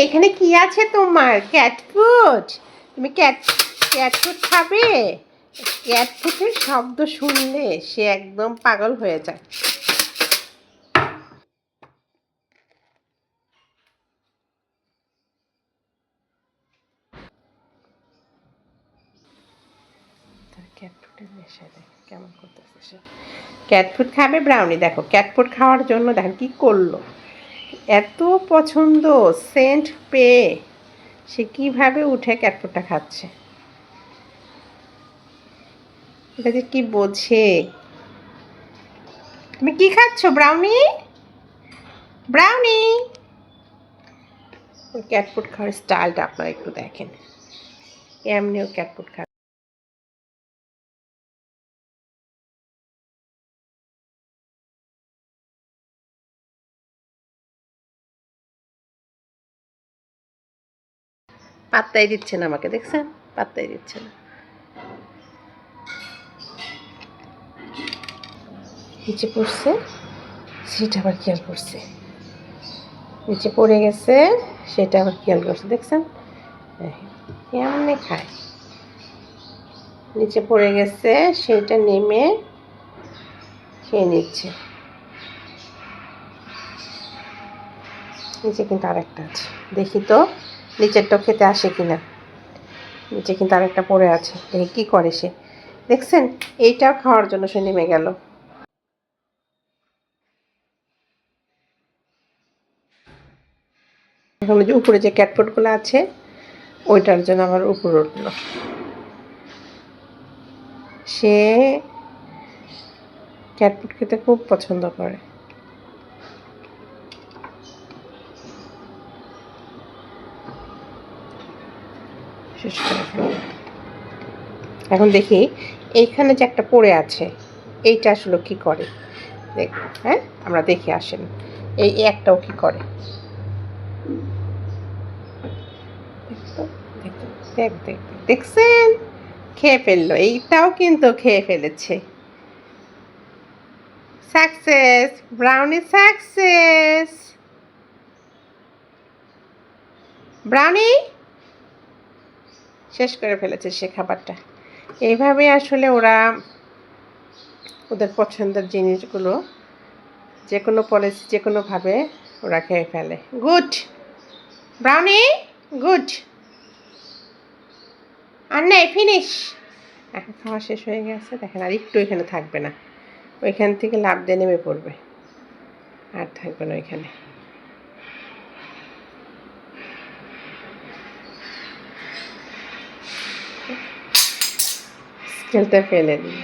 এখানে কি আছে তোমার? Cat food. তুমি ক্যাট ফুড খাবে? ক্যাট ফুডের শব্দ শুনলে সে একদম পাগল হয়ে যায়। ক্যাট ফুডের নেশা দেখো কেমন করতেছে সে। ক্যাট ফুড খাবে ব্রাউনি। দেখো ক্যাট ফুড খাওয়ার জন্য দেখেন কি করলো, এত পছন্দ সেন্ট পেয়ে সে কিভাবে উঠে ক্যাট ফুডটা খাচ্ছে। এটা যে কি বোঝে। তুমি কি খাচ্ছ ব্রাউনি? ব্রাউনি ক্যাট ফুড খাওয়ার স্টাইলটা আপনারা একটু দেখেন, এমনিও ক্যাট ফুড খাবে। পাত্তাই দিচ্ছে না আমাকে, দেখছেন? পাত্তাই দিচ্ছে না। নিচে পড়ছে, সেটা আবার খেয়াল করছে। নিচে পড়ে গেছে, সেটা আবার খেয়াল করছে, দেখছেন? এমনি খায়। নিচে পড়ে গেছে, সেটা নেমে খেয়ে নিচ্ছে। নিচে কিন্তু আরেকটা আছে, দেখি তো নিচেরটা খেতে আসে কিনা। নিচে কিন্তু আরেকটা পড়ে আছে, দেখি কি করে সে। দেখছেন? এইটাও খাওয়ার জন্য সে নেমে গেল। এখন যে উপরে যে ক্যাটফুডগুলো আছে ওইটার জন্য আবার উপরে উঠল। সে ক্যাটফুড খেতে খুব পছন্দ করে। শেষ করে ফেলল। এখন দেখি এইখানে যে একটা পড়ে আছে এইটা আসলে কি করে দেখো। হ্যাঁ, আমরা দেখে আসেন এই একটাও কি করে। দেখ দেখ, দেখছেন? খেয়ে ফেললো, এইটাও কিন্তু খেয়ে ফেলেছে। Success, brownie success. ব্রাউনি শেষ করে ফেলেছে সে খাবারটা। এইভাবে আসলে ওরা ওদের পছন্দের জিনিসগুলো যে কোনো পলিসি যে কোনোভাবে ওরা খেয়ে ফেলে। Good brownie, good. আর নেই, ফিনিশ। এখন খাওয়া শেষ হয়ে গেছে, দেখেন আর একটু এখানে থাকবে না, ওইখান থেকে লাফ দিয়ে নেমে পড়বে, আর থাকবে না ওইখানে। স্কেলটা ফেলে দিই।